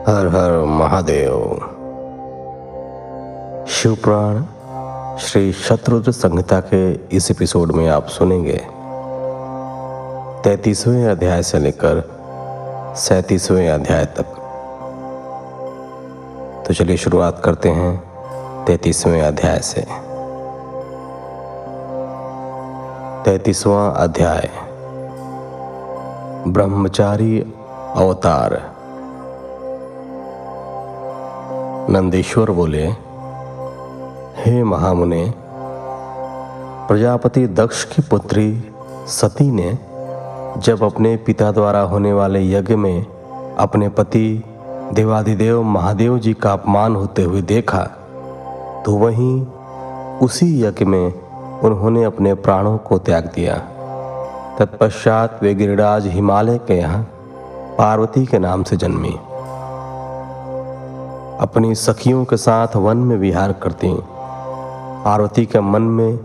हर हर महादेव। शिवपुराण श्री शतरुद्र संहिता के इस एपिसोड में आप सुनेंगे 33वें अध्याय से लेकर 37वें अध्याय तक। तो चलिए शुरुआत करते हैं 33वें अध्याय से। 33वां अध्याय, ब्रह्मचारी अवतार। नंदीश्वर बोले, हे महामुने, प्रजापति दक्ष की पुत्री सती ने जब अपने पिता द्वारा होने वाले यज्ञ में अपने पति देवाधिदेव महादेव जी का अपमान होते हुए देखा, तो वहीं उसी यज्ञ में उन्होंने अपने प्राणों को त्याग दिया। तत्पश्चात वे गिरिराज हिमालय के यहाँ पार्वती के नाम से जन्मी। अपनी सखियों के साथ वन में विहार करती पार्वती के मन में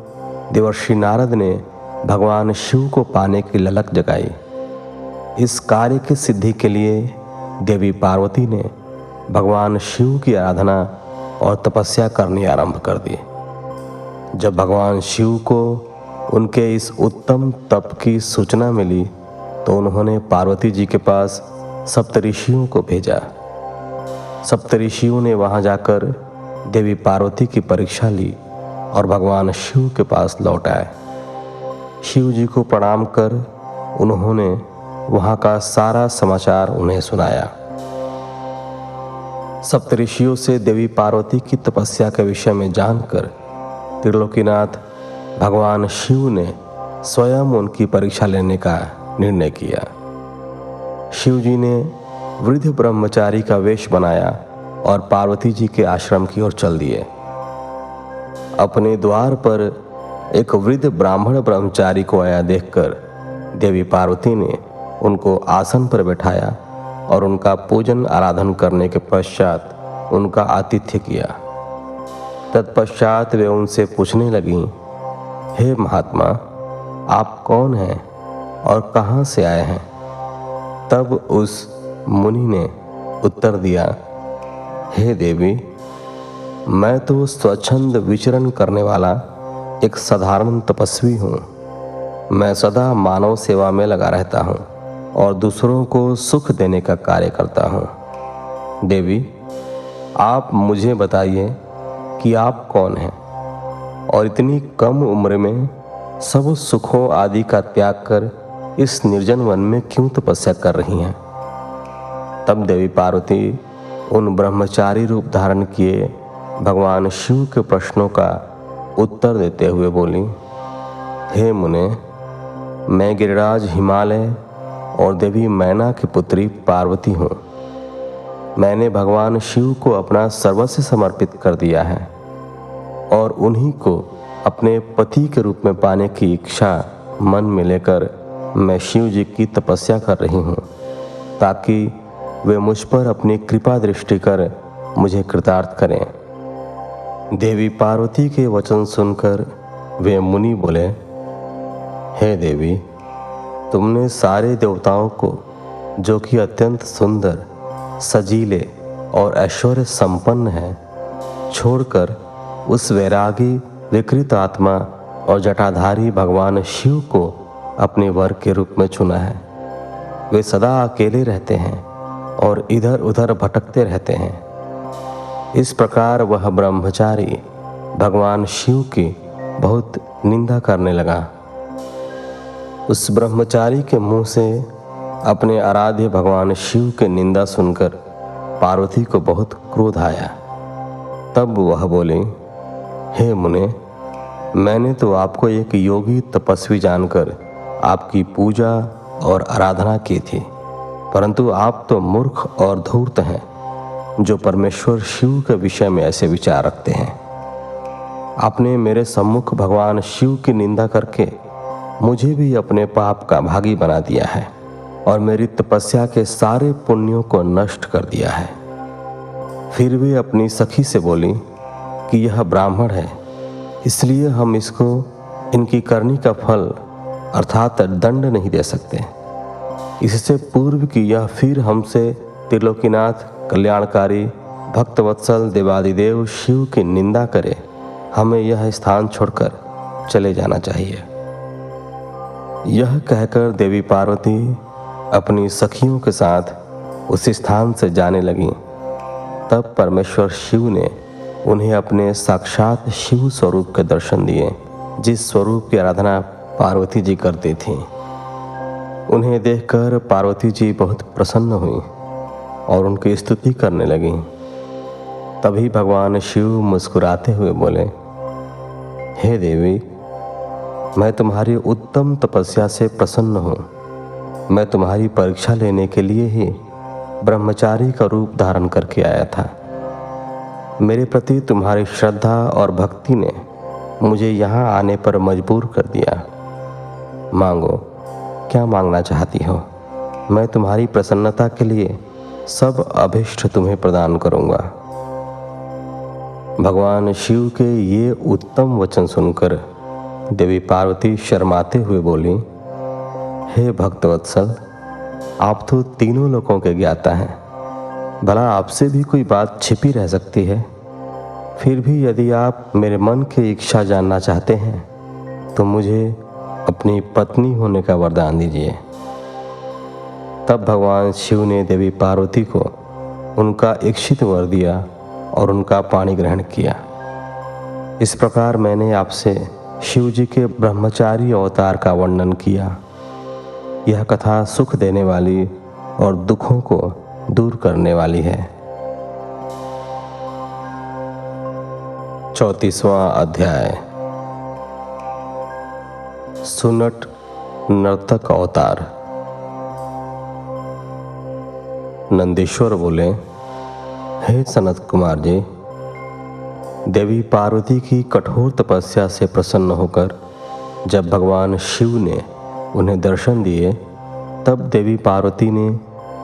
देवर्षि नारद ने भगवान शिव को पाने की ललक जगाई। इस कार्य की सिद्धि के लिए देवी पार्वती ने भगवान शिव की आराधना और तपस्या करनी आरंभ कर दी। जब भगवान शिव को उनके इस उत्तम तप की सूचना मिली तो उन्होंने पार्वती जी के पास सप्तऋषियों को भेजा। सप्तऋषियों ने वहां जाकर देवी पार्वती की परीक्षा ली और भगवान शिव के पास लौट आए। शिव जी को प्रणाम कर उन्होंने वहां का सारा समाचार उन्हें सुनाया। सप्तऋषियों से देवी पार्वती की तपस्या के विषय में जानकर त्रिलोकीनाथ भगवान शिव ने स्वयं उनकी परीक्षा लेने का निर्णय किया। शिव जी ने वृद्ध ब्रह्मचारी का वेश बनाया और पार्वती जी के आश्रम की ओर चल दिए। अपने द्वार पर एक वृद्ध ब्राह्मण ब्रह्मचारी को आया देखकर देवी पार्वती ने उनको आसन पर बैठाया और उनका पूजन आराधन करने के पश्चात उनका आतिथ्य किया। तत्पश्चात वे उनसे पूछने लगी, हे महात्मा, आप कौन हैं और कहाँ से आए हैं? तब उस मुनि ने उत्तर दिया, हे देवी, मैं तो स्वच्छंद विचरण करने वाला एक साधारण तपस्वी हूँ। मैं सदा मानव सेवा में लगा रहता हूँ और दूसरों को सुख देने का कार्य करता हूँ। देवी, आप मुझे बताइए कि आप कौन हैं और इतनी कम उम्र में सब सुखों आदि का त्याग कर इस निर्जन वन में क्यों तपस्या कर रही हैं? तब देवी पार्वती उन ब्रह्मचारी रूप धारण किए भगवान शिव के प्रश्नों का उत्तर देते हुए बोली, हे मुने, मैं गिरिराज हिमालय और देवी मैना की पुत्री पार्वती हूँ। मैंने भगवान शिव को अपना सर्वस्व समर्पित कर दिया है और उन्हीं को अपने पति के रूप में पाने की इच्छा मन में लेकर मैं शिव जी की तपस्या कर रही हूँ, ताकि वे मुझ पर अपनी कृपा दृष्टि कर मुझे कृतार्थ करें। देवी पार्वती के वचन सुनकर वे मुनि बोले, हे देवी, तुमने सारे देवताओं को, जो कि अत्यंत सुंदर, सजीले और ऐश्वर्य संपन्न हैं, छोड़कर उस वैरागी विकृत आत्मा और जटाधारी भगवान शिव को अपने वर के रूप में चुना है। वे सदा अकेले रहते हैं और इधर उधर भटकते रहते हैं। इस प्रकार वह ब्रह्मचारी भगवान शिव की बहुत निंदा करने लगा। उस ब्रह्मचारी के मुंह से अपने आराध्य भगवान शिव की निंदा सुनकर पार्वती को बहुत क्रोध आया। तब वह बोली, हे मुने, मैंने तो आपको एक योगी तपस्वी जानकर आपकी पूजा और आराधना की थी, परंतु आप तो मूर्ख और धूर्त हैं, जो परमेश्वर शिव के विषय में ऐसे विचार रखते हैं। आपने मेरे सम्मुख भगवान शिव की निंदा करके मुझे भी अपने पाप का भागी बना दिया है और मेरी तपस्या के सारे पुण्यों को नष्ट कर दिया है। फिर भी अपनी सखी से बोली कि यह ब्राह्मण है, इसलिए हम इसको इनकी करनी का फल अर्थात दंड नहीं दे सकते। इससे पूर्व कि यह फिर हमसे त्रिलोकीनाथ कल्याणकारी भक्तवत्सल देवादिदेव शिव की निंदा करे, हमें यह स्थान छोड़कर चले जाना चाहिए। यह कहकर देवी पार्वती अपनी सखियों के साथ उस स्थान से जाने लगी। तब परमेश्वर शिव ने उन्हें अपने साक्षात शिव स्वरूप के दर्शन दिए, जिस स्वरूप की आराधना पार्वती जी करती थीं। उन्हें देखकर पार्वती जी बहुत प्रसन्न हुई और उनकी स्तुति करने लगी। तभी भगवान शिव मुस्कुराते हुए बोले, हे देवी, मैं तुम्हारी उत्तम तपस्या से प्रसन्न हूँ। मैं तुम्हारी परीक्षा लेने के लिए ही ब्रह्मचारी का रूप धारण करके आया था। मेरे प्रति तुम्हारी श्रद्धा और भक्ति ने मुझे यहाँ आने पर मजबूर कर दिया। मांगो, क्या मांगना चाहती हो? मैं तुम्हारी प्रसन्नता के लिए सब अभिष्ट तुम्हें प्रदान करूँगा। भगवान शिव के ये उत्तम वचन सुनकर देवी पार्वती शर्माते हुए बोली, हे भक्तवत्सल, आप तो तीनों लोकों के ज्ञाता हैं। भला आपसे भी कोई बात छिपी रह सकती है? फिर भी यदि आप मेरे मन की इच्छा जानना चाहते हैं तो मुझे अपनी पत्नी होने का वरदान दीजिए। तब भगवान शिव ने देवी पार्वती को उनका इच्छित वर दिया और उनका पाणी ग्रहण किया। इस प्रकार मैंने आपसे शिव जी के ब्रह्मचारी अवतार का वर्णन किया। यह कथा सुख देने वाली और दुखों को दूर करने वाली है। 34वां अध्याय। सुनट नर्तक अवतार। नंदीश्वर बोले, हे सनत कुमार जी, देवी पार्वती की कठोर तपस्या से प्रसन्न होकर जब भगवान शिव ने उन्हें दर्शन दिए, तब देवी पार्वती ने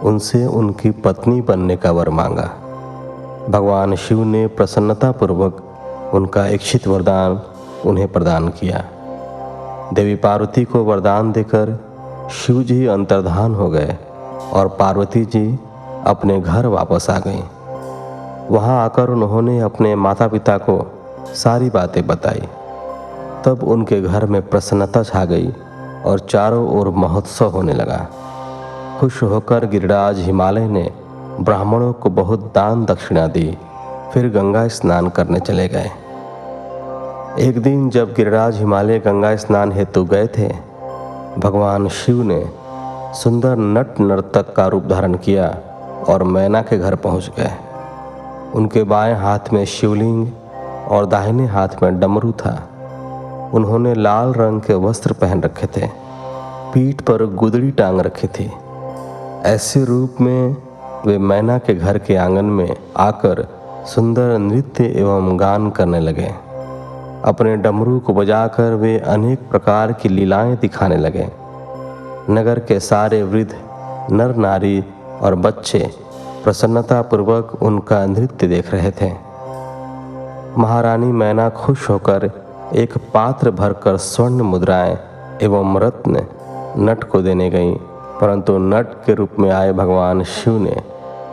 उनसे उनकी पत्नी बनने का वर मांगा। भगवान शिव ने प्रसन्नतापूर्वक उनका इच्छित वरदान उन्हें प्रदान किया। देवी पार्वती को वरदान देकर शिव जी अंतर्धान हो गए और पार्वती जी अपने घर वापस आ गईं। वहां आकर उन्होंने अपने माता पिता को सारी बातें बताई। तब उनके घर में प्रसन्नता छा गई और चारों ओर महोत्सव होने लगा। खुश होकर गिरिराज हिमालय ने ब्राह्मणों को बहुत दान दक्षिणा दी, फिर गंगा स्नान करने चले गए। एक दिन जब गिरिराज हिमालय गंगा स्नान हेतु गए थे, भगवान शिव ने सुंदर नट नर्तक का रूप धारण किया और मैना के घर पहुंच गए। उनके बाएं हाथ में शिवलिंग और दाहिने हाथ में डमरू था। उन्होंने लाल रंग के वस्त्र पहन रखे थे, पीठ पर गुदड़ी टांग रखी थी। ऐसे रूप में वे मैना के घर के आंगन में आकर सुंदर नृत्य एवं गान करने लगे। अपने डमरू को बजाकर वे अनेक प्रकार की लीलाएं दिखाने लगे। नगर के सारे वृद्ध, नर नारी और बच्चे प्रसन्नतापूर्वक उनका नृत्य देख रहे थे। महारानी मैना खुश होकर एक पात्र भरकर स्वर्ण मुद्राएं एवं रत्न नट को देने गईं, परंतु नट के रूप में आए भगवान शिव ने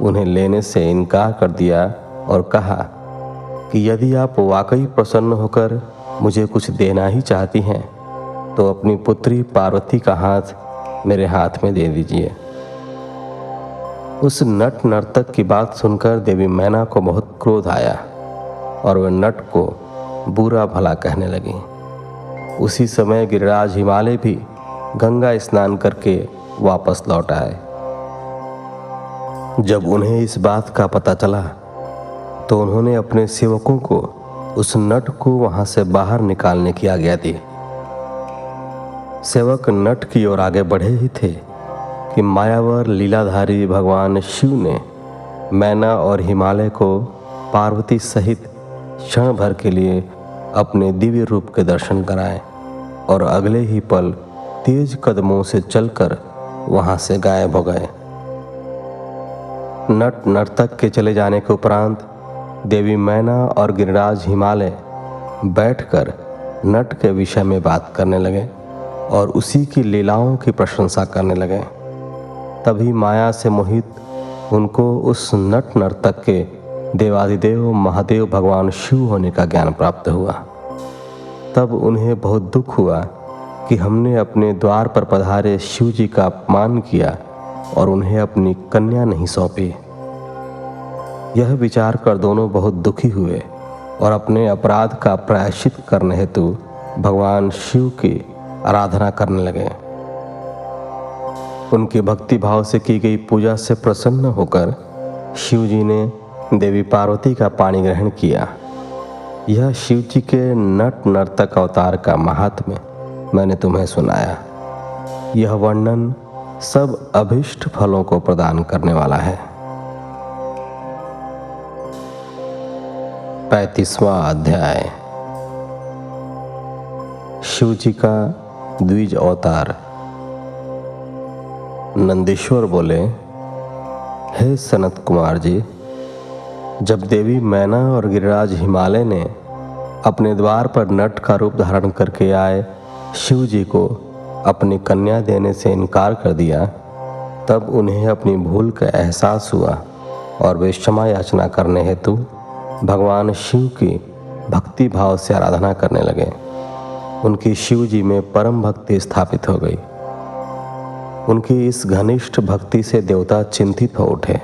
उन्हें लेने से इनकार कर दिया और कहा कि यदि आप वाकई प्रसन्न होकर मुझे कुछ देना ही चाहती हैं तो अपनी पुत्री पार्वती का हाथ मेरे हाथ में दे दीजिए। उस नट नर्तक की बात सुनकर देवी मैना को बहुत क्रोध आया और वह नट को बुरा भला कहने लगी। उसी समय गिरिराज हिमालय भी गंगा स्नान करके वापस लौट आए। जब उन्हें इस बात का पता चला तो उन्होंने अपने सेवकों को उस नट को वहां से बाहर निकालने की आज्ञा दी। सेवक नट की ओर आगे बढ़े ही थे कि मायावर लीलाधारी भगवान शिव ने मैना और हिमालय को पार्वती सहित क्षण भर के लिए अपने दिव्य रूप के दर्शन कराए और अगले ही पल तेज कदमों से चलकर वहां से गायब हो गए। नट नर्तक के चले जाने के उपरांत देवी मैना और गिरिराज हिमालय बैठकर नट के विषय में बात करने लगे और उसी की लीलाओं की प्रशंसा करने लगे। तभी माया से मोहित उनको उस नट नर्तक के देवाधिदेव महादेव भगवान शिव होने का ज्ञान प्राप्त हुआ। तब उन्हें बहुत दुख हुआ कि हमने अपने द्वार पर पधारे शिव जी का अपमान किया और उन्हें अपनी कन्या नहीं सौंपी। यह विचार कर दोनों बहुत दुखी हुए और अपने अपराध का प्रायश्चित करने हेतु भगवान शिव की आराधना करने लगे। उनकी भक्ति भाव से की गई पूजा से प्रसन्न होकर शिव जी ने देवी पार्वती का पाणी ग्रहण किया। यह शिव जी के नट नर्तक अवतार का महात्म्य मैंने तुम्हें सुनाया। यह वर्णन सब अभिष्ट फलों को प्रदान करने वाला है। 35वां अध्याय। शिव जी का द्विज अवतार। नंदीश्वर बोले, हे सनत कुमार जी, जब देवी मैना और गिरिराज हिमालय ने अपने द्वार पर नट का रूप धारण करके आए शिव जी को अपनी कन्या देने से इनकार कर दिया, तब उन्हें अपनी भूल का एहसास हुआ और वे क्षमा याचना करने हेतु भगवान शिव की भक्ति भाव से आराधना करने लगे। उनकी शिव जी में परम भक्ति स्थापित हो गई। उनकी इस घनिष्ठ भक्ति से देवता चिंतित हो उठे।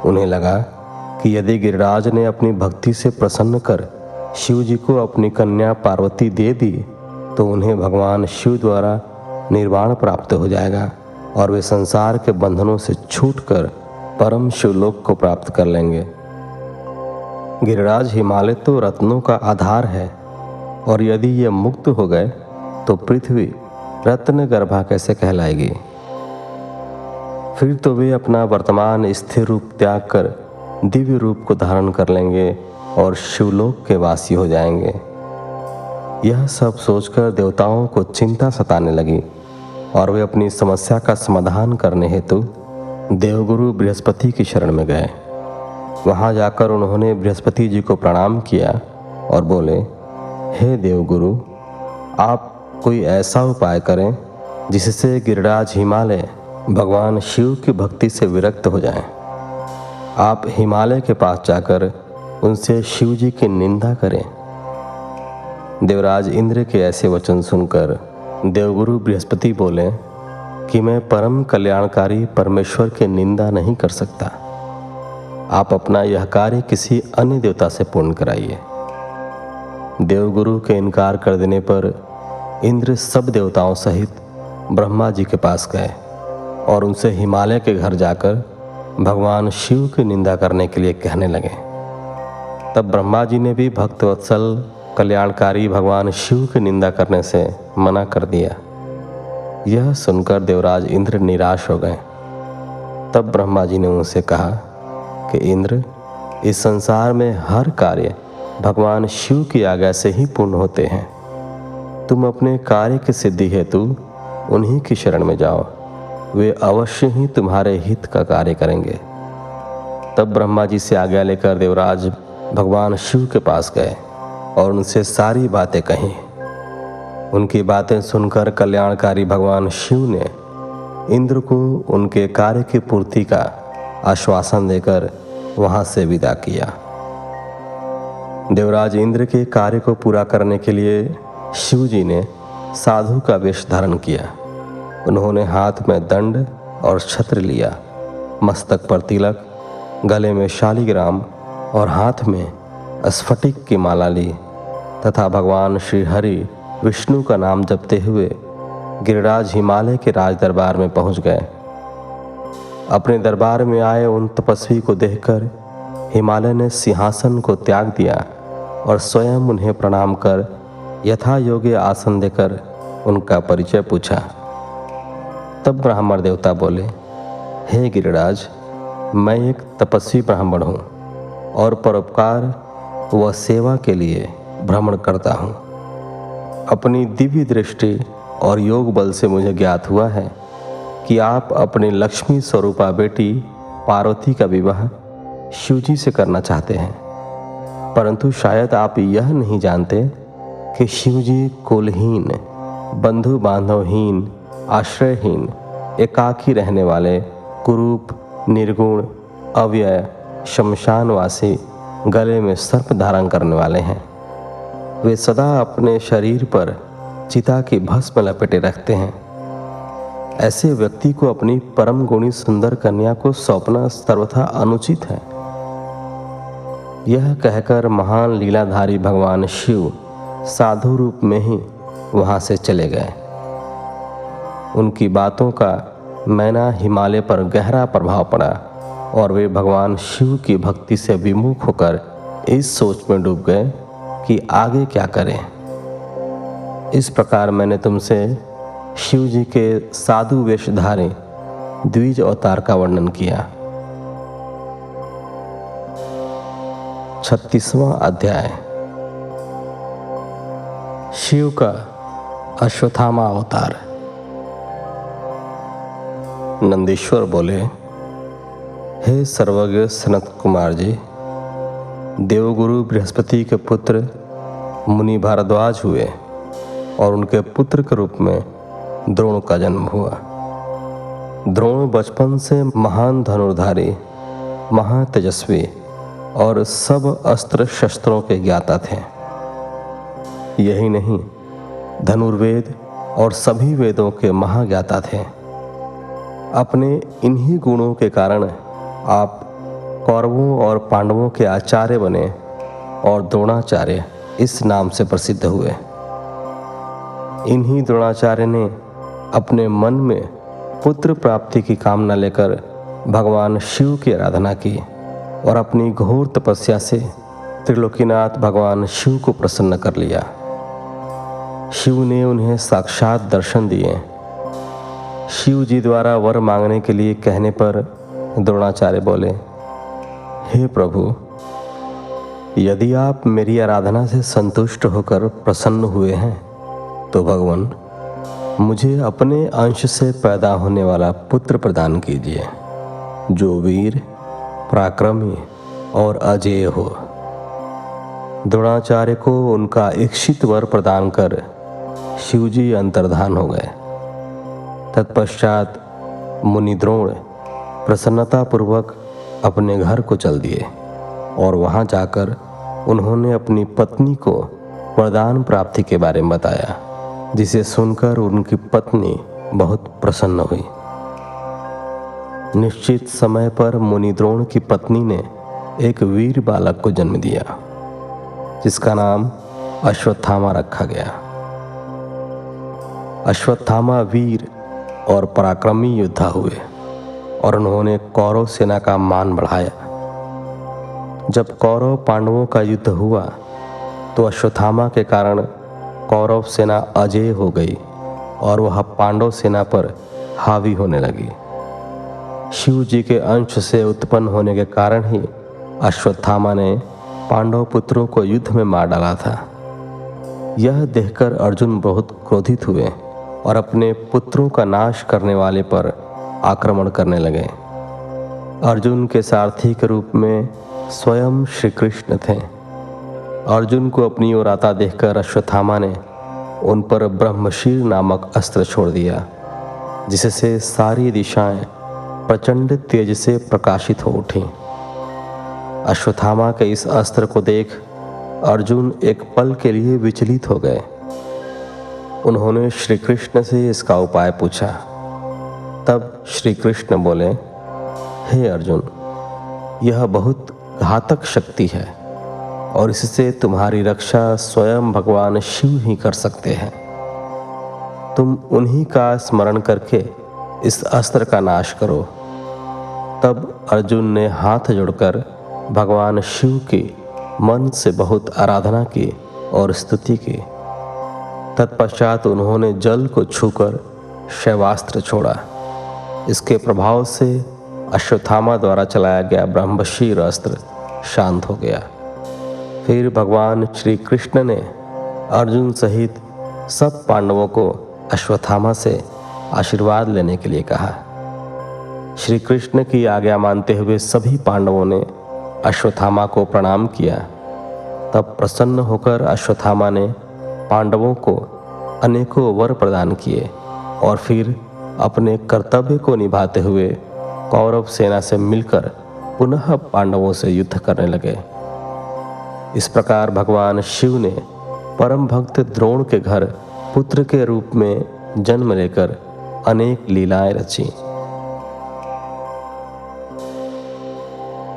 उन्हें लगा कि यदि गिरिराज ने अपनी भक्ति से प्रसन्न कर शिव जी को अपनी कन्या पार्वती दे दी तो उन्हें भगवान शिव द्वारा निर्वाण प्राप्त हो जाएगा और वे संसार के बंधनों से छूटकर परम शिवलोक को प्राप्त कर लेंगे। गिरिराज हिमालय तो रत्नों का आधार है और यदि ये मुक्त हो गए तो पृथ्वी रत्न गर्भा कैसे कहलाएगी। फिर तो वे अपना वर्तमान स्थिर रूप त्याग कर दिव्य रूप को धारण कर लेंगे और शिवलोक के वासी हो जाएंगे। यह सब सोचकर देवताओं को चिंता सताने लगी और वे अपनी समस्या का समाधान करने हेतु देवगुरु बृहस्पति की शरण में गए। वहां जाकर उन्होंने बृहस्पति जी को प्रणाम किया और बोले, हे देवगुरु, आप कोई ऐसा उपाय करें जिससे गिरिराज हिमालय भगवान शिव की भक्ति से विरक्त हो जाएं। आप हिमालय के पास जाकर उनसे शिव जी की निंदा करें। देवराज इंद्र के ऐसे वचन सुनकर देवगुरु बृहस्पति बोले कि मैं परम कल्याणकारी परमेश्वर की निंदा नहीं कर सकता। आप अपना यह कार्य किसी अन्य देवता से पूर्ण कराइए। देवगुरु के इनकार कर देने पर इंद्र सब देवताओं सहित ब्रह्मा जी के पास गए और उनसे हिमालय के घर जाकर भगवान शिव की निंदा करने के लिए कहने लगे। तब ब्रह्मा जी ने भी भक्तवत्सल कल्याणकारी भगवान शिव की निंदा करने से मना कर दिया। यह सुनकर देवराज इंद्र निराश हो गए। तब ब्रह्मा जी ने उनसे कहा कि इंद्र, इस संसार में हर कार्य भगवान शिव की आज्ञा से ही पूर्ण होते हैं। तुम अपने कार्य की सिद्धि हेतु उन्हीं की शरण में जाओ, वे अवश्य ही तुम्हारे हित का कार्य करेंगे। तब ब्रह्मा जी से आज्ञा लेकर देवराज भगवान शिव के पास गए और उनसे सारी बातें कही। उनकी बातें सुनकर कल्याणकारी भगवान शिव ने इंद्र को उनके कार्य की पूर्ति का आश्वासन देकर वहां से विदा किया। देवराज इंद्र के कार्य को पूरा करने के लिए शिव जी ने साधु का वेश धारण किया। उन्होंने हाथ में दंड और छत्र लिया, मस्तक पर तिलक, गले में शालिग्राम और हाथ में स्फटिक की माला ली तथा भगवान श्री हरि विष्णु का नाम जपते हुए गिरिराज हिमालय के राज दरबार में पहुंच गए। अपने दरबार में आए उन तपस्वी को देखकर हिमालय ने सिंहासन को त्याग दिया और स्वयं उन्हें प्रणाम कर यथा योग्य आसन देकर उनका परिचय पूछा। तब ब्राह्मण देवता बोले, हे गिरिराज, मैं एक तपस्वी ब्राह्मण हूँ और परोपकार व सेवा के लिए भ्रमण करता हूँ। अपनी दिव्य दृष्टि और योग बल से मुझे ज्ञात हुआ है कि आप अपनी लक्ष्मी स्वरूपा बेटी पार्वती का विवाह शिवजी से करना चाहते हैं, परंतु शायद आप यह नहीं जानते कि शिवजी कुलहीन, बंधु बांधवहीन, आश्रयहीन, एकाकी रहने वाले, कुरूप, निर्गुण, अव्यय शमशानवासी गले में सर्प धारण करने वाले हैं। वे सदा अपने शरीर पर चिता की भस्म लपेटे रखते हैं। ऐसे व्यक्ति को अपनी परम गुणी सुंदर कन्या को सौंपना सर्वथा अनुचित है। यह कहकर महान लीलाधारी भगवान शिव साधु रूप में ही वहां से चले गए। उनकी बातों का मैना हिमालय पर गहरा प्रभाव पड़ा और वे भगवान शिव की भक्ति से विमुख होकर इस सोच में डूब गए कि आगे क्या करें। इस प्रकार मैंने तुमसे शिव जी के साधु वेशधारी द्विज अवतार का वर्णन किया। 36वां अध्याय। शिव का अश्वत्थामा अवतार। नंदीश्वर बोले, हे सर्वज्ञ सनत कुमार जी, देवगुरु बृहस्पति के पुत्र मुनि भारद्वाज हुए और उनके पुत्र के रूप में द्रोण का जन्म हुआ। द्रोण बचपन से महान धनुर्धारी, महातेजस्वी और सब अस्त्र शस्त्रों के ज्ञाता थे। यही नहीं, धनुर्वेद और सभी वेदों के महाज्ञाता थे। अपने इन्हीं गुणों के कारण आप कौरवों और पांडवों के आचार्य बने और द्रोणाचार्य इस नाम से प्रसिद्ध हुए। इन्हीं द्रोणाचार्य ने अपने मन में पुत्र प्राप्ति की कामना लेकर भगवान शिव की आराधना की और अपनी घोर तपस्या से त्रिलोकीनाथ भगवान शिव को प्रसन्न कर लिया। शिव ने उन्हें साक्षात दर्शन दिए। शिव जी द्वारा वर मांगने के लिए कहने पर द्रोणाचार्य बोले, हे प्रभु, यदि आप मेरी आराधना से संतुष्ट होकर प्रसन्न हुए हैं तो भगवान मुझे अपने अंश से पैदा होने वाला पुत्र प्रदान कीजिए, जो वीर, पराक्रमी और अजेय हो। द्रोणाचार्य को उनका इच्छित वर प्रदान कर शिवजी अंतर्धान हो गए। तत्पश्चात मुनि द्रोण प्रसन्नतापूर्वक अपने घर को चल दिए और वहां जाकर उन्होंने अपनी पत्नी को वरदान प्राप्ति के बारे में बताया, जिसे सुनकर उनकी पत्नी बहुत प्रसन्न हुई। निश्चित समय पर मुनि द्रोण की पत्नी ने एक वीर बालक को जन्म दिया, जिसका नाम अश्वत्थामा रखा गया। अश्वत्थामा वीर और पराक्रमी योद्धा हुए और उन्होंने कौरव सेना का मान बढ़ाया। जब कौरव पांडवों का युद्ध हुआ तो अश्वत्थामा के कारण कौरव सेना अजेय हो गई और वह पांडव सेना पर हावी होने लगी। शिव जी के अंश से उत्पन्न होने के कारण ही अश्वत्थामा ने पांडव पुत्रों को युद्ध में मार डाला था। यह देखकर अर्जुन बहुत क्रोधित हुए और अपने पुत्रों का नाश करने वाले पर आक्रमण करने लगे। अर्जुन के सारथी के रूप में स्वयं श्री कृष्ण थे। अर्जुन को अपनी ओर आता देखकर अश्वत्थामा ने उन पर ब्रह्मशीर नामक अस्त्र छोड़ दिया, जिससे सारी दिशाएं प्रचंड तेज से प्रकाशित हो उठी। अश्वत्थामा के इस अस्त्र को देख अर्जुन एक पल के लिए विचलित हो गए। उन्होंने श्री कृष्ण से इसका उपाय पूछा। तब श्री कृष्ण बोले, हे अर्जुन, यह बहुत घातक शक्ति है और इससे तुम्हारी रक्षा स्वयं भगवान शिव ही कर सकते हैं। तुम उन्हीं का स्मरण करके इस अस्त्र का नाश करो। तब अर्जुन ने हाथ जोड़कर भगवान शिव की मन से बहुत आराधना की और स्तुति की। तत्पश्चात उन्होंने जल को छूकर शैवास्त्र छोड़ा। इसके प्रभाव से अश्वत्थामा द्वारा चलाया गया ब्रह्मशीर अस्त्र शांत हो गया। फिर भगवान श्री कृष्ण ने अर्जुन सहित सब पांडवों को अश्वत्थामा से आशीर्वाद लेने के लिए कहा। श्री कृष्ण की आज्ञा मानते हुए सभी पांडवों ने अश्वत्थामा को प्रणाम किया। तब प्रसन्न होकर अश्वत्थामा ने पांडवों को अनेकों वर प्रदान किए और फिर अपने कर्तव्य को निभाते हुए कौरव सेना से मिलकर पुनः पांडवों से युद्ध करने लगे। इस प्रकार भगवान शिव ने परम भक्त द्रोण के घर पुत्र के रूप में जन्म लेकर अनेक लीलाएं रची।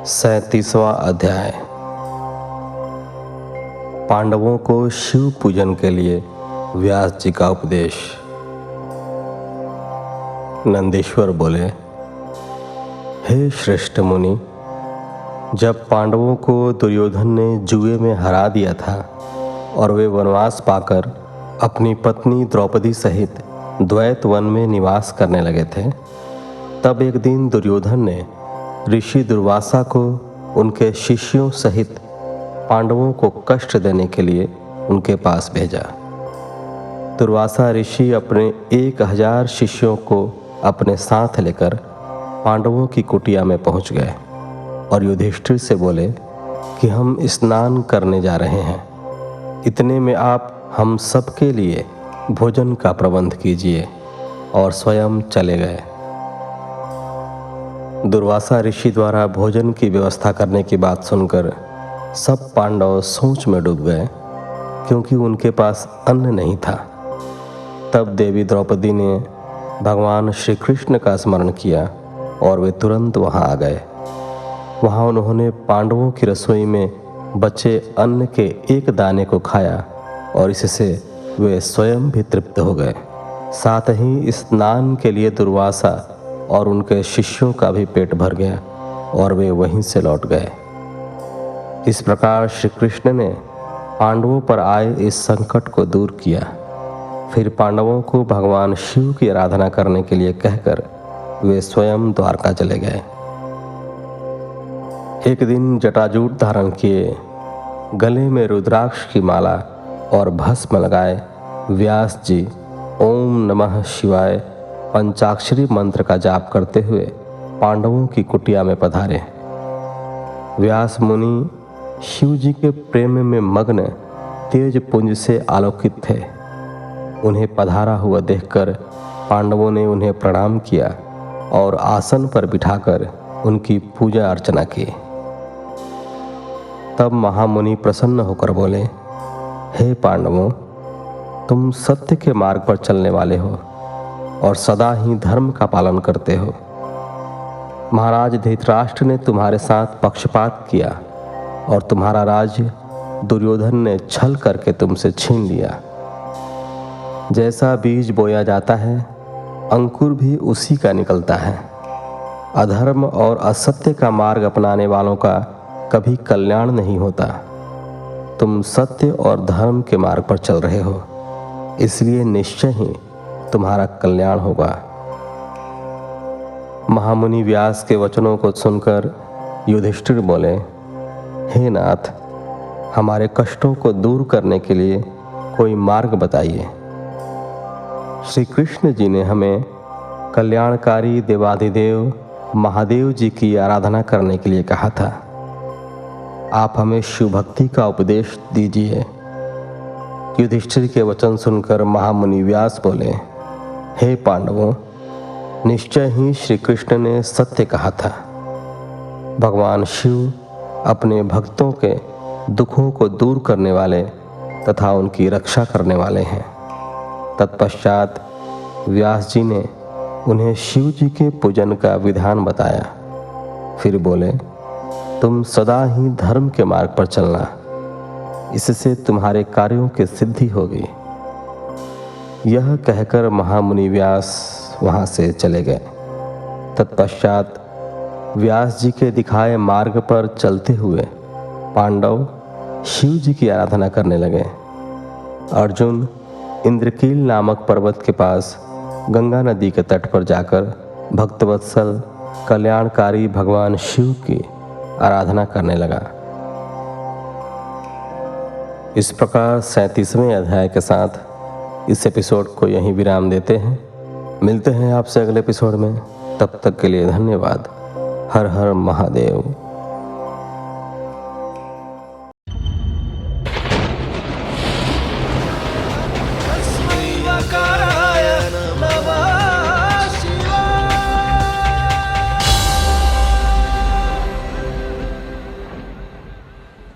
37वां अध्याय। पांडवों को शिव पूजन के लिए व्यास जी का उपदेश। नंदीश्वर बोले, हे श्रेष्ठ मुनि, जब पांडवों को दुर्योधन ने जुए में हरा दिया था और वे वनवास पाकर अपनी पत्नी द्रौपदी सहित द्वैत वन में निवास करने लगे थे, तब एक दिन दुर्योधन ने ऋषि दुर्वासा को उनके शिष्यों सहित पांडवों को कष्ट देने के लिए उनके पास भेजा। दुर्वासा ऋषि अपने 1000 शिष्यों को अपने साथ लेकर पांडवों की कुटिया में पहुंच गए और युधिष्ठिर से बोले कि हम स्नान करने जा रहे हैं, इतने में आप हम सबके लिए भोजन का प्रबंध कीजिए, और स्वयं चले गए। दुर्वासा ऋषि द्वारा भोजन की व्यवस्था करने की बात सुनकर सब पांडव सोच में डूब गए, क्योंकि उनके पास अन्न नहीं था। तब देवी द्रौपदी ने भगवान श्री कृष्ण का स्मरण किया और वे तुरंत वहां आ गए। वहां उन्होंने पांडवों की रसोई में बचे अन्न के एक दाने को खाया और इससे वे स्वयं भी तृप्त हो गए। साथ ही स्नान के लिए दुर्वासा और उनके शिष्यों का भी पेट भर गया और वे वहीं से लौट गए। इस प्रकार श्री कृष्ण ने पांडवों पर आए इस संकट को दूर किया। फिर पांडवों को भगवान शिव की आराधना करने के लिए कहकर वे स्वयं द्वारका चले गए। एक दिन जटाजूट धारण किए, गले में रुद्राक्ष की माला और भस्म लगाए व्यास जी ओम नमः शिवाय पंचाक्षरी मंत्र का जाप करते हुए पांडवों की कुटिया में पधारे। व्यास मुनि शिव जी के प्रेम में मग्न तेज पुंज से आलोकित थे। उन्हें पधारा हुआ देखकर पांडवों ने उन्हें प्रणाम किया और आसन पर बिठाकर उनकी पूजा अर्चना की। तब महामुनि प्रसन्न होकर बोले, हे पांडवों, तुम सत्य के मार्ग पर चलने वाले हो और सदा ही धर्म का पालन करते हो। महाराज धृतराष्ट्र ने तुम्हारे साथ पक्षपात किया और तुम्हारा राज्य दुर्योधन ने छल करके तुमसे छीन लिया। जैसा बीज बोया जाता है, अंकुर भी उसी का निकलता है। अधर्म और असत्य का मार्ग अपनाने वालों का कभी कल्याण नहीं होता। तुम सत्य और धर्म के मार्ग पर चल रहे हो, इसलिए निश्चय ही तुम्हारा कल्याण होगा। महामुनि व्यास के वचनों को सुनकर युधिष्ठिर बोले, हे नाथ, हमारे कष्टों को दूर करने के लिए कोई मार्ग बताइए। श्री कृष्ण जी ने हमें कल्याणकारी देवाधिदेव महादेव जी की आराधना करने के लिए कहा था। आप हमें शिव भक्ति का उपदेश दीजिए। युधिष्ठिर के वचन सुनकर महामुनि व्यास बोले, हे पांडवों, निश्चय ही श्री कृष्ण ने सत्य कहा था। भगवान शिव अपने भक्तों के दुखों को दूर करने वाले तथा उनकी रक्षा करने वाले हैं। तत्पश्चात व्यास जी ने उन्हें शिव जी के पूजन का विधान बताया। फिर बोले, तुम सदा ही धर्म के मार्ग पर चलना, इससे तुम्हारे कार्यों की सिद्धि होगी। यह कहकर महामुनि व्यास वहां से चले गए। तत्पश्चात व्यास जी के दिखाए मार्ग पर चलते हुए पांडव शिव जी की आराधना करने लगे। अर्जुन इंद्रकील नामक पर्वत के पास गंगा नदी के तट पर जाकर भक्तवत्सल कल्याणकारी भगवान शिव की आराधना करने लगा। इस प्रकार 37वें अध्याय के साथ इस एपिसोड को यहीं विराम देते हैं। मिलते हैं आपसे अगले एपिसोड में। तब तक के लिए धन्यवाद। हर हर महादेव।